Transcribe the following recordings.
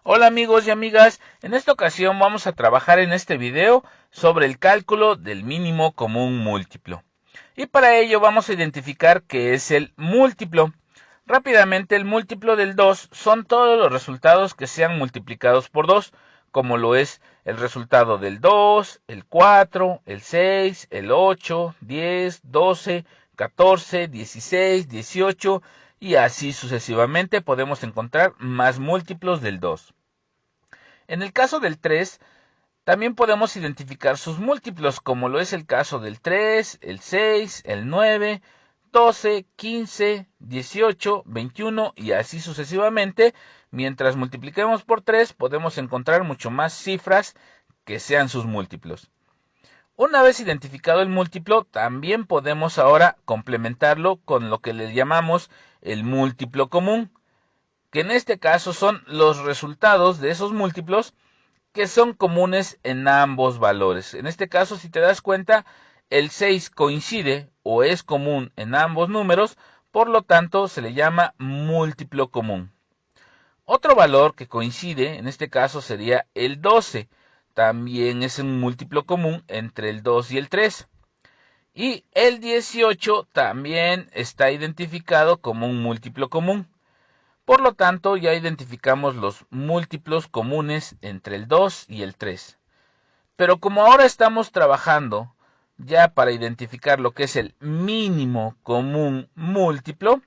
Hola amigos y amigas, en esta ocasión vamos a trabajar en este video sobre el cálculo del mínimo común múltiplo. Y para ello vamos a identificar qué es el múltiplo. Rápidamente, el múltiplo del 2 son todos los resultados que sean multiplicados por 2, como lo es el resultado del 2, el 4, el 6, el 8, 10, 12, 14, 16, 18 y así sucesivamente podemos encontrar más múltiplos del 2. En el caso del 3, también podemos identificar sus múltiplos, como lo es el caso del 3, el 6, el 9, 12, 15, 18, 21 y así sucesivamente. Mientras multipliquemos por 3, podemos encontrar mucho más cifras que sean sus múltiplos. Una vez identificado el múltiplo, también podemos ahora complementarlo con lo que le llamamos el múltiplo común, que en este caso son los resultados de esos múltiplos que son comunes en ambos valores. En este caso, si te das cuenta, el 6 coincide o es común en ambos números, por lo tanto se le llama múltiplo común. Otro valor que coincide, en este caso sería el 12. También es un múltiplo común entre el 2 y el 3. Y el 18 también está identificado como un múltiplo común. Por lo tanto, ya identificamos los múltiplos comunes entre el 2 y el 3. Pero como ahora estamos trabajando ya para identificar lo que es el mínimo común múltiplo,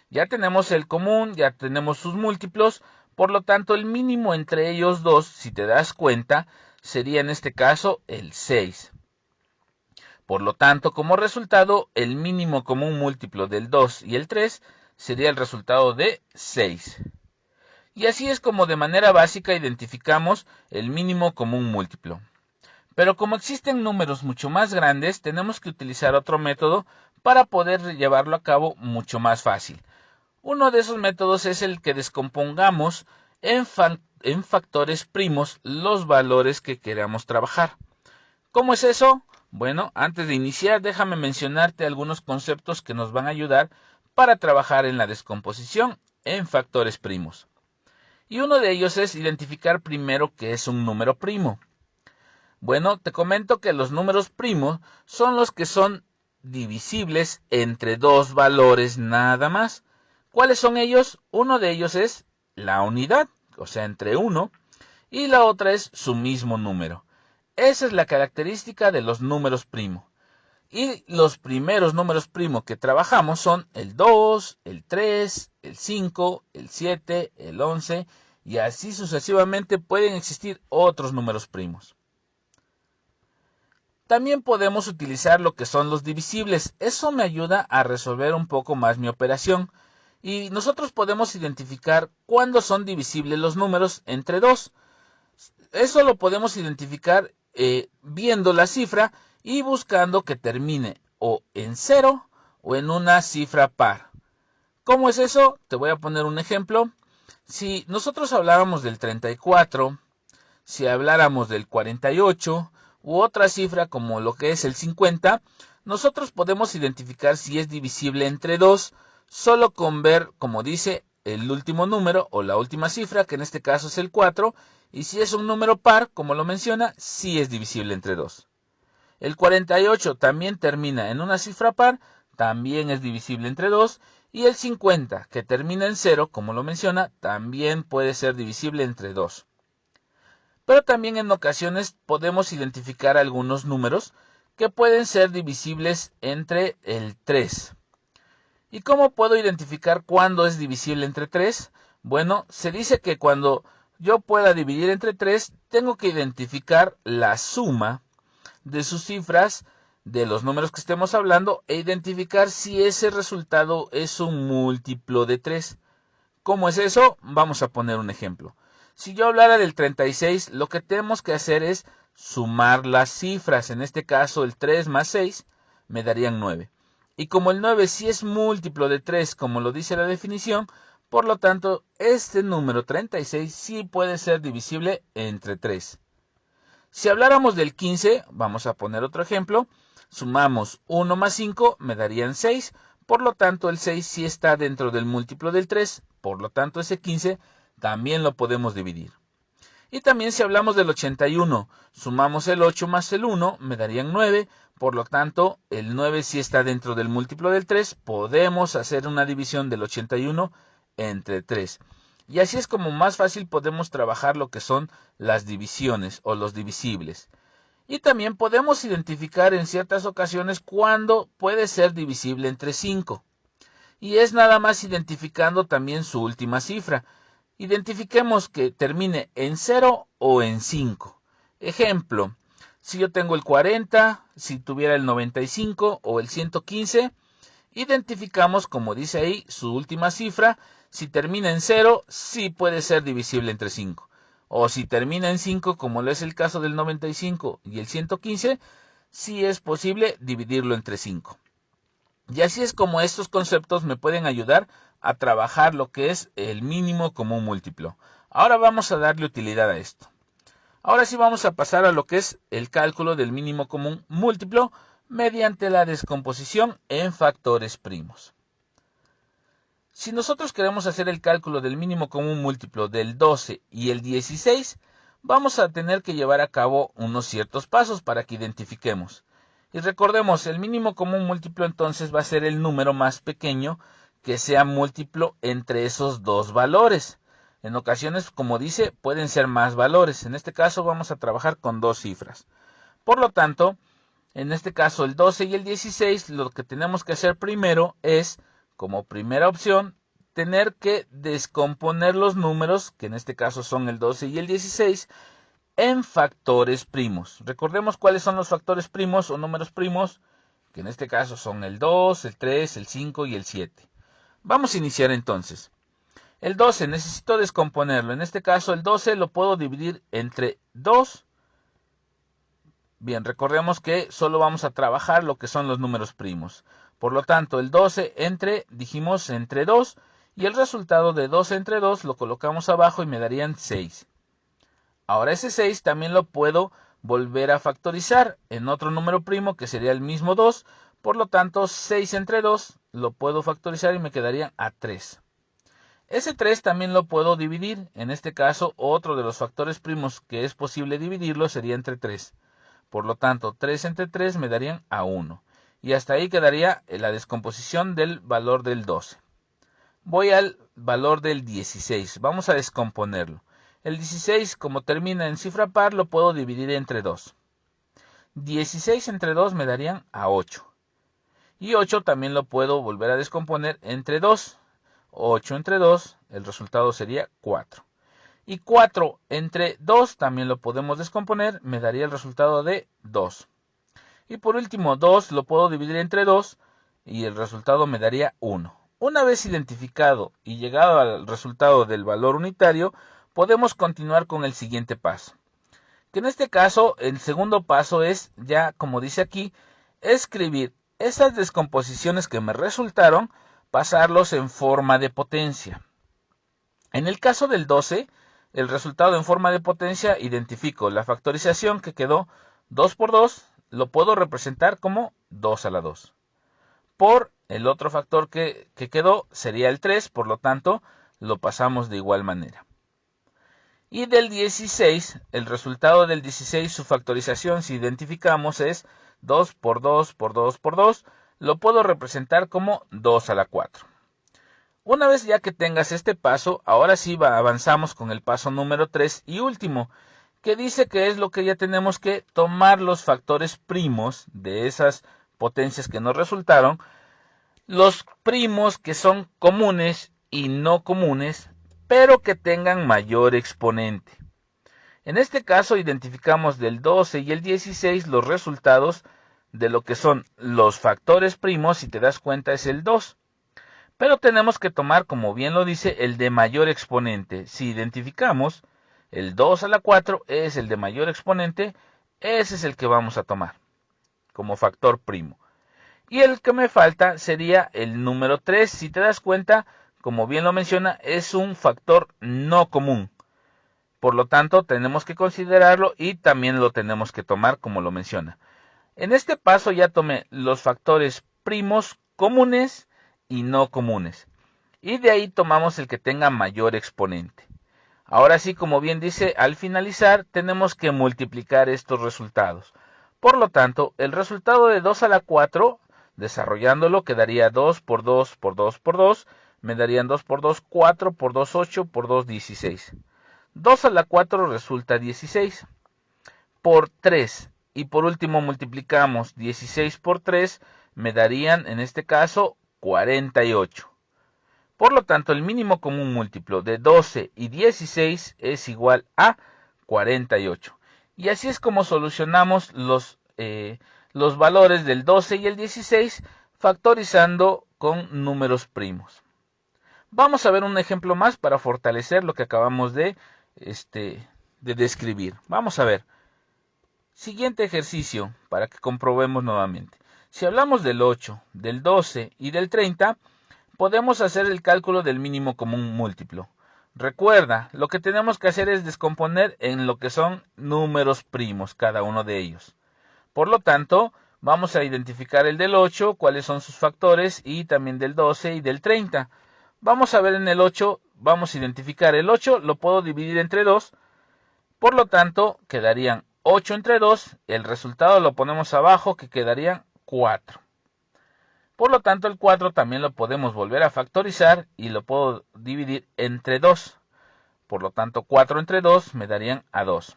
ya tenemos el común, ya tenemos sus múltiplos, por lo tanto el mínimo entre ellos dos, si te das cuenta, sería en este caso el 6. Por lo tanto, como resultado, el mínimo común múltiplo del 2 y el 3 sería el resultado de 6. Y así es como de manera básica identificamos el mínimo común múltiplo. Pero como existen números mucho más grandes, tenemos que utilizar otro método para poder llevarlo a cabo mucho más fácil. Uno de esos métodos es el que descompongamos en factores primos los valores que queramos trabajar. ¿Cómo es eso? Bueno, antes de iniciar, déjame mencionarte algunos conceptos que nos van a ayudar para trabajar en la descomposición en factores primos. Y uno de ellos es identificar primero qué es un número primo. Bueno, te comento que los números primos son los que son divisibles entre dos valores nada más. ¿Cuáles son ellos? Uno de ellos es la unidad, o sea, entre 1, y la otra es su mismo número. Esa es la característica de los números primos. Y los primeros números primos que trabajamos son el 2, el 3, el 5, el 7, el 11, y así sucesivamente pueden existir otros números primos. También podemos utilizar lo que son los divisibles. Eso me ayuda a resolver un poco más mi operación. Y nosotros podemos identificar cuándo son divisibles los números entre 2. Eso lo podemos identificar viendo la cifra y buscando que termine o en 0 o en una cifra par. ¿Cómo es eso? Te voy a poner un ejemplo. Si nosotros hablábamos del 34, si habláramos del 48 u otra cifra como lo que es el 50, nosotros podemos identificar si es divisible entre 2 solo con ver, como dice, el último número o la última cifra, que en este caso es el 4, y si es un número par, como lo menciona, sí es divisible entre 2. El 48 también termina en una cifra par, también es divisible entre 2, y el 50, que termina en 0, como lo menciona, también puede ser divisible entre 2. Pero también en ocasiones podemos identificar algunos números que pueden ser divisibles entre el 3. ¿Y cómo puedo identificar cuándo es divisible entre 3? Bueno, se dice que cuando yo pueda dividir entre 3, tengo que identificar la suma de sus cifras de los números que estemos hablando e identificar si ese resultado es un múltiplo de 3. ¿Cómo es eso? Vamos a poner un ejemplo. Si yo hablara del 36, lo que tenemos que hacer es sumar las cifras. En este caso, el 3 más 6 me darían 9. Y como el 9 sí es múltiplo de 3, como lo dice la definición, por lo tanto, este número 36 sí puede ser divisible entre 3. Si habláramos del 15, vamos a poner otro ejemplo, sumamos 1 más 5, me darían 6, por lo tanto el 6 sí está dentro del múltiplo del 3, por lo tanto ese 15 también lo podemos dividir. Y también si hablamos del 81, sumamos el 8 más el 1, me darían 9. Por lo tanto, el 9 sí está dentro del múltiplo del 3. Podemos hacer una división del 81 entre 3. Y así es como más fácil podemos trabajar lo que son las divisiones o los divisibles. Y también podemos identificar en ciertas ocasiones cuándo puede ser divisible entre 5. Y es nada más identificando también su última cifra. Identifiquemos que termine en 0 o en 5. Ejemplo, si yo tengo el 40, si tuviera el 95 o el 115, identificamos, como dice ahí, su última cifra. Si termina en 0, sí puede ser divisible entre 5. O si termina en 5, como lo es el caso del 95 y el 115, sí es posible dividirlo entre 5. Y así es como estos conceptos me pueden ayudar a trabajar lo que es el mínimo común múltiplo. Ahora vamos a darle utilidad a esto. Ahora sí vamos a pasar a lo que es el cálculo del mínimo común múltiplo mediante la descomposición en factores primos. Si nosotros queremos hacer el cálculo del mínimo común múltiplo del 12 y el 16, vamos a tener que llevar a cabo unos ciertos pasos para que identifiquemos. Y recordemos, el mínimo común múltiplo entonces va a ser el número más pequeño que sea múltiplo entre esos dos valores. En ocasiones, como dice, pueden ser más valores. En este caso vamos a trabajar con dos cifras. Por lo tanto, en este caso el 12 y el 16, lo que tenemos que hacer primero es, como primera opción, tener que descomponer los números, que en este caso son el 12 y el 16, en factores primos. Recordemos cuáles son los factores primos o números primos, que en este caso son el 2, el 3, el 5 y el 7. Vamos a iniciar entonces. El 12 necesito descomponerlo. En este caso el 12 lo puedo dividir entre 2. Bien, recordemos que solo vamos a trabajar lo que son los números primos. Por lo tanto, el 12 dijimos entre 2, y el resultado de 12 entre 2 lo colocamos abajo y me darían 6. Ahora ese 6 también lo puedo volver a factorizar en otro número primo que sería el mismo 2. Por lo tanto, 6 entre 2 lo puedo factorizar y me quedaría a 3. Ese 3 también lo puedo dividir. En este caso, otro de los factores primos que es posible dividirlo sería entre 3. Por lo tanto, 3 entre 3 me darían a 1. Y hasta ahí quedaría la descomposición del valor del 12. Voy al valor del 16. Vamos a descomponerlo. El 16, como termina en cifra par, lo puedo dividir entre 2. 16 entre 2 me darían a 8. Y 8 también lo puedo volver a descomponer entre 2. 8 entre 2, el resultado sería 4. Y 4 entre 2 también lo podemos descomponer, me daría el resultado de 2. Y por último, 2 lo puedo dividir entre 2 y el resultado me daría 1. Una vez identificado y llegado al resultado del valor unitario, podemos continuar con el siguiente paso. Que en este caso, el segundo paso es, ya como dice aquí, escribir esas descomposiciones que me resultaron, pasarlos en forma de potencia. En el caso del 12, el resultado en forma de potencia, identifico la factorización que quedó 2 por 2, lo puedo representar como 2 a la 2. Por el otro factor que quedó sería el 3, por lo tanto, lo pasamos de igual manera. Y del 16, el resultado del 16, su factorización, si identificamos, es 2 por 2 por 2 por 2, lo puedo representar como 2 a la 4. Una vez ya que tengas este paso, ahora sí avanzamos con el paso número 3 y último, que dice que es lo que ya tenemos que tomar los factores primos de esas potencias que nos resultaron, los primos que son comunes y no comunes, pero que tengan mayor exponente. En este caso identificamos del 12 y el 16 los resultados de lo que son los factores primos, si te das cuenta es el 2. Pero tenemos que tomar, como bien lo dice, el de mayor exponente. Si identificamos el 2 a la 4 es el de mayor exponente, ese es el que vamos a tomar como factor primo. Y el que me falta sería el número 3. Si te das cuenta, como bien lo menciona, es un factor no común. Por lo tanto, tenemos que considerarlo y también lo tenemos que tomar como lo menciona. En este paso ya tomé los factores primos comunes y no comunes. Y de ahí tomamos el que tenga mayor exponente. Ahora sí, como bien dice, al finalizar tenemos que multiplicar estos resultados. Por lo tanto, el resultado de 2 a la 4, desarrollándolo, quedaría 2 por 2 por 2 por 2, me darían 2 por 2, 4 por 2, 8 por 2, 16. 2 a la 4 resulta 16 por 3. Y por último multiplicamos 16 por 3, me darían en este caso 48. Por lo tanto, el mínimo común múltiplo de 12 y 16 es igual a 48. Y así es como solucionamos los valores del 12 y el 16 factorizando con números primos. Vamos a ver un ejemplo más para fortalecer lo que acabamos de describir. Vamos a ver. Siguiente ejercicio para que comprobemos nuevamente. Si hablamos del 8, del 12 y del 30, podemos hacer el cálculo del mínimo común múltiplo. Recuerda, lo que tenemos que hacer es descomponer en lo que son números primos, cada uno de ellos. Por lo tanto, vamos a identificar el del 8, cuáles son sus factores, y también del 12 y del 30. Vamos a ver en el 8, vamos a identificar el 8, lo puedo dividir entre 2, por lo tanto, quedarían 8 entre 2, el resultado lo ponemos abajo, que quedarían 4. Por lo tanto, el 4 también lo podemos volver a factorizar y lo puedo dividir entre 2. Por lo tanto, 4 entre 2 me darían a 2.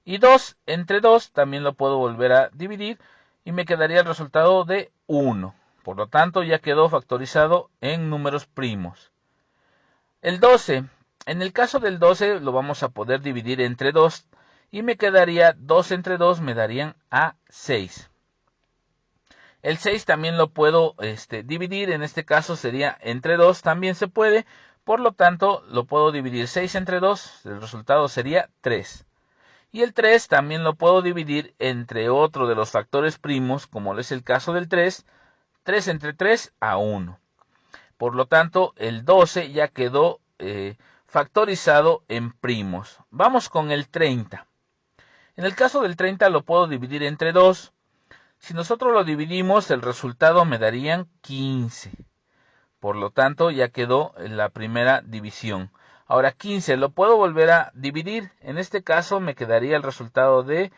Y 2 entre 2 también lo puedo volver a dividir y me quedaría el resultado de 1. Por lo tanto, ya quedó factorizado en números primos. El 12. En el caso del 12 lo vamos a poder dividir entre 2 y me quedaría 2 entre 2 me darían a 6. El 6 también lo puedo dividir, en este caso sería entre 2, también se puede, por lo tanto lo puedo dividir 6 entre 2, el resultado sería 3. Y el 3 también lo puedo dividir entre otro de los factores primos, como es el caso del 3, 3 entre 3 a 1. Por lo tanto, el 12 ya quedó factorizado en primos. Vamos con el 30. En el caso del 30 lo puedo dividir entre 2. Si nosotros lo dividimos, el resultado me darían 15. Por lo tanto, ya quedó la primera división. Ahora 15 lo puedo volver a dividir. En este caso me quedaría el resultado de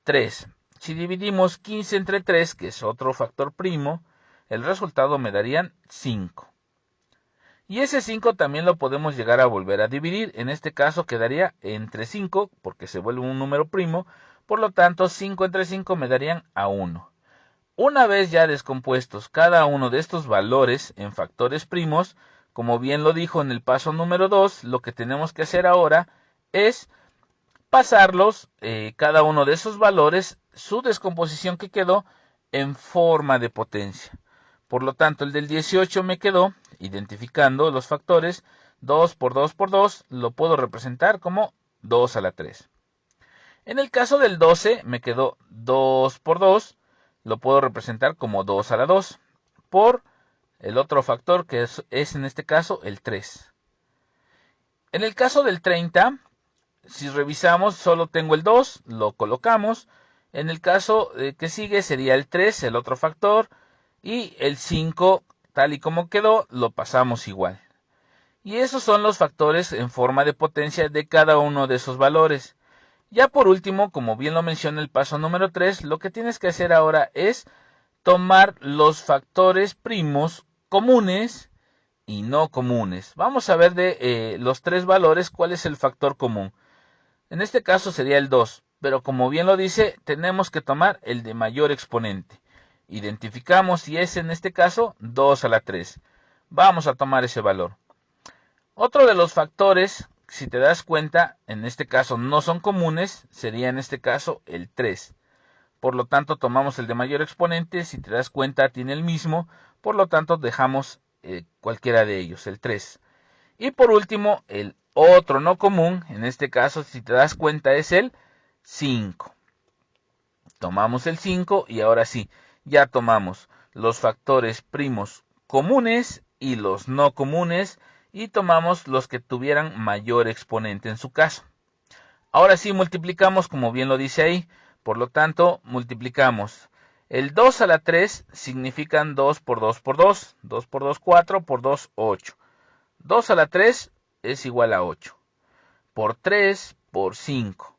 3. Si dividimos 15 entre 3, que es otro factor primo, el resultado me darían 5. Y ese 5 también lo podemos llegar a volver a dividir. En este caso quedaría entre 5, porque se vuelve un número primo. Por lo tanto, 5 entre 5 me darían a 1. Una vez ya descompuestos cada uno de estos valores en factores primos, como bien lo dijo en el paso número 2, lo que tenemos que hacer ahora es pasarlos, cada uno de esos valores, su descomposición que quedó, en forma de potencia. Por lo tanto, el del 18 me quedó, identificando los factores, 2 por 2 por 2, lo puedo representar como 2 a la 3. En el caso del 12 me quedó 2 por 2, lo puedo representar como 2 a la 2, por el otro factor que es en este caso el 3. En el caso del 30, si revisamos, solo tengo el 2, lo colocamos. En el caso que sigue sería el 3, el otro factor, y el 5, tal y como quedó, lo pasamos igual. Y esos son los factores en forma de potencia de cada uno de esos valores. Ya por último, como bien lo menciona el paso número 3, lo que tienes que hacer ahora es tomar los factores primos comunes y no comunes. Vamos a ver de los tres valores cuál es el factor común. En este caso sería el 2, pero como bien lo dice, tenemos que tomar el de mayor exponente. Identificamos si es en este caso 2 a la 3. Vamos a tomar ese valor. Otro de los factores, si te das cuenta, en este caso no son comunes, sería en este caso el 3. Por lo tanto, tomamos el de mayor exponente, si te das cuenta tiene el mismo, por lo tanto dejamos cualquiera de ellos, el 3. Y por último, el otro no común, en este caso, si te das cuenta, es el 5. Tomamos el 5 y ahora sí, ya tomamos los factores primos comunes y los no comunes y tomamos los que tuvieran mayor exponente en su caso. Ahora sí multiplicamos como bien lo dice ahí, por lo tanto multiplicamos. El 2 a la 3 significan 2 por 2 por 2, 2 por 2 4, por 2 8. 2 a la 3 es igual a 8. por 3 por 5.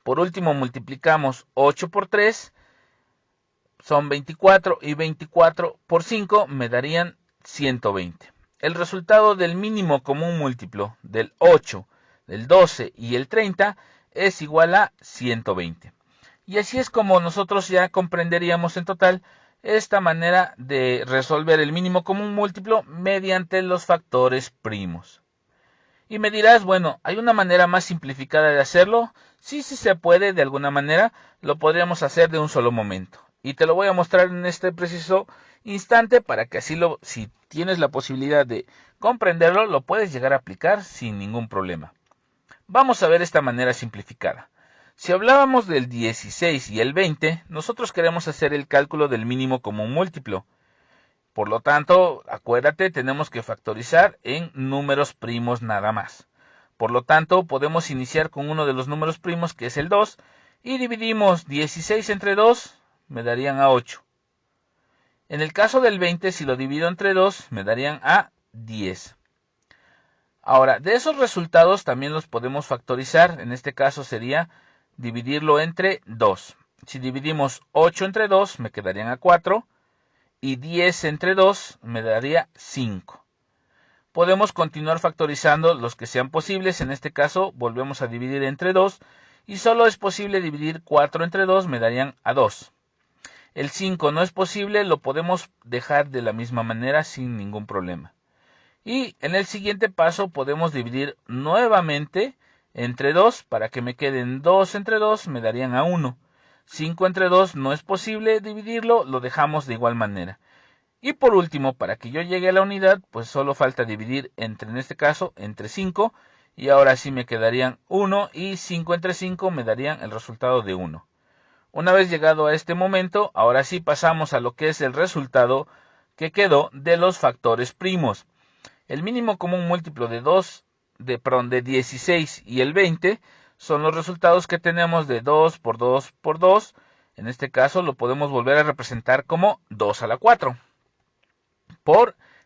Por último multiplicamos 8 por 3, son 24, y 24 por 5 me darían 120. El resultado del mínimo común múltiplo del 8, del 12 y el 30 es igual a 120. Y así es como nosotros ya comprenderíamos en total esta manera de resolver el mínimo común múltiplo mediante los factores primos. Y me dirás, bueno, ¿hay una manera más simplificada de hacerlo? Sí, sí se puede, de alguna manera lo podríamos hacer de un solo momento. Y te lo voy a mostrar en este preciso instante para que así si tienes la posibilidad de comprenderlo, lo puedes llegar a aplicar sin ningún problema. Vamos a ver esta manera simplificada. Si hablábamos del 16 y el 20, nosotros queremos hacer el cálculo del mínimo común múltiplo. Por lo tanto, acuérdate, tenemos que factorizar en números primos nada más. Por lo tanto, podemos iniciar con uno de los números primos, que es el 2, y dividimos 16 entre 2, me darían a 8. En el caso del 20, si lo divido entre 2, me darían a 10. Ahora, de esos resultados también los podemos factorizar. En este caso sería dividirlo entre 2. Si dividimos 8 entre 2, me quedarían a 4. Y 10 entre 2 me daría 5. Podemos continuar factorizando los que sean posibles. En este caso volvemos a dividir entre 2. Y solo es posible dividir 4 entre 2, me darían a 2. El 5 no es posible, lo podemos dejar de la misma manera sin ningún problema. Y en el siguiente paso podemos dividir nuevamente entre 2 para que me queden 2 entre 2, me darían a 1. 5 entre 2 no es posible dividirlo, lo dejamos de igual manera. Y por último, para que yo llegue a la unidad, pues solo falta dividir en este caso, entre 5. Y ahora sí me quedarían 1 y 5 entre 5 me darían el resultado de 1. Una vez llegado a este momento, ahora sí pasamos a lo que es el resultado que quedó de los factores primos. El mínimo común múltiplo de 16 y el 20 son los resultados que tenemos de 2 por 2 por 2. En este caso lo podemos volver a representar como 2 a la 4.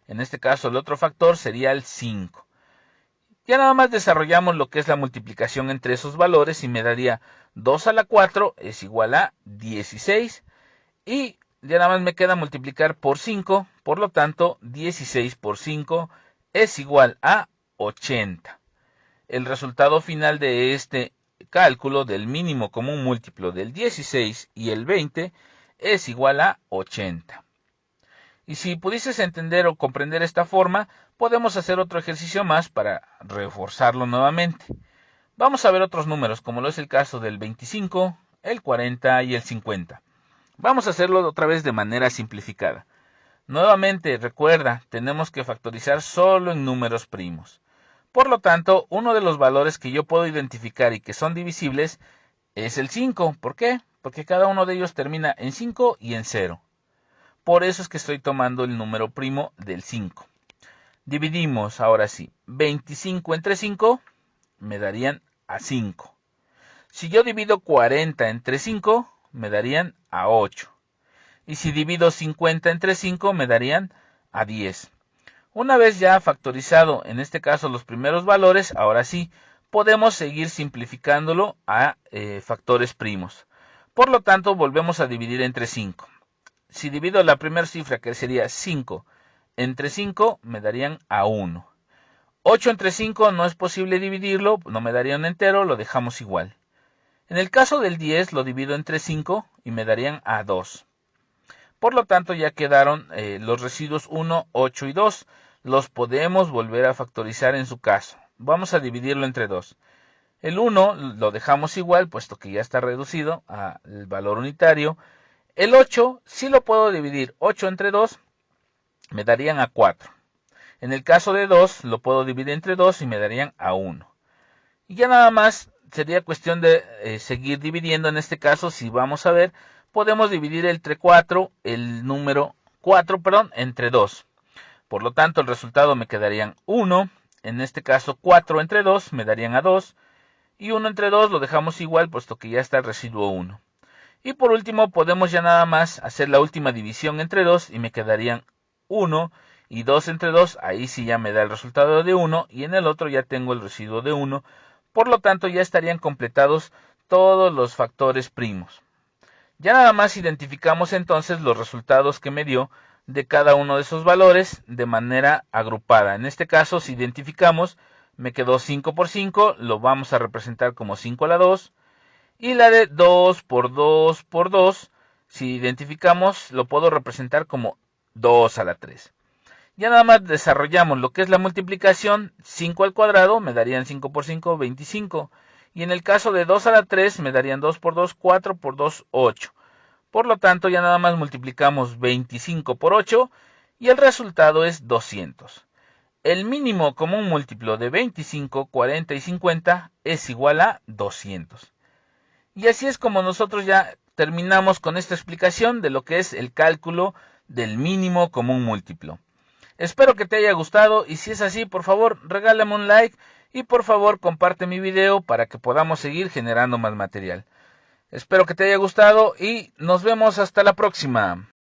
En este caso el otro factor sería el 5. Ya nada más desarrollamos lo que es la multiplicación entre esos valores y me daría 2 a la 4 es igual a 16. Y ya nada más me queda multiplicar por 5, por lo tanto 16 por 5 es igual a 80. El resultado final de este cálculo del mínimo común múltiplo del 16 y el 20 es igual a 80. Y si pudieses entender o comprender esta forma, podemos hacer otro ejercicio más para reforzarlo nuevamente. Vamos a ver otros números, como lo es el caso del 25, el 40 y el 50. Vamos a hacerlo otra vez de manera simplificada. Nuevamente, recuerda, tenemos que factorizar solo en números primos. Por lo tanto, uno de los valores que yo puedo identificar y que son divisibles es el 5. ¿Por qué? Porque cada uno de ellos termina en 5 y en 0. Por eso es que estoy tomando el número primo del 5. Dividimos ahora sí. 25 entre 5 me darían a 5. Si yo divido 40 entre 5 me darían a 8. Y si divido 50 entre 5 me darían a 10. Una vez ya factorizado, en este caso los primeros valores, ahora sí, podemos seguir simplificándolo a factores primos. Por lo tanto, volvemos a dividir entre 5. Si divido la primera cifra, que sería 5, entre 5, me darían a 1. 8 entre 5 no es posible dividirlo, no me daría un entero, lo dejamos igual. En el caso del 10, lo divido entre 5 y me darían a 2. Por lo tanto, ya quedaron los residuos 1, 8 y 2. Los podemos volver a factorizar en su caso. Vamos a dividirlo entre 2. El 1 lo dejamos igual, puesto que ya está reducido al valor unitario. El 8 sí lo puedo dividir. 8 entre 2 me darían a 4. En el caso de 2 lo puedo dividir entre 2 y me darían a 1. Y ya nada más sería cuestión de seguir dividiendo. En este caso, si vamos a ver, podemos dividir el número 4, entre 2. Por lo tanto, el resultado me quedarían 1. En este caso, 4 entre 2 me darían a 2. Y 1 entre 2 lo dejamos igual, puesto que ya está el residuo 1. Y por último, podemos ya nada más hacer la última división entre 2 y me quedarían 1. Y 2 entre 2, ahí sí ya me da el resultado de 1. Y en el otro ya tengo el residuo de 1. Por lo tanto, ya estarían completados todos los factores primos. Ya nada más identificamos entonces los resultados que me dio de cada uno de esos valores de manera agrupada. En este caso, si identificamos, me quedó 5 por 5, lo vamos a representar como 5 a la 2. Y la de 2 por 2 por 2, si identificamos, lo puedo representar como 2 a la 3. Ya nada más desarrollamos lo que es la multiplicación. 5 al cuadrado me darían 5 por 5, 25. Y en el caso de 2 a la 3 me darían 2 por 2, 4 por 2, 8. Por lo tanto, ya nada más multiplicamos 25 por 8 y el resultado es 200. El mínimo común múltiplo de 25, 40 y 50 es igual a 200. Y así es como nosotros ya terminamos con esta explicación de lo que es el cálculo del mínimo común múltiplo. Espero que te haya gustado y si es así, por favor, regálame un like y por favor comparte mi video para que podamos seguir generando más material. Espero que te haya gustado y nos vemos hasta la próxima.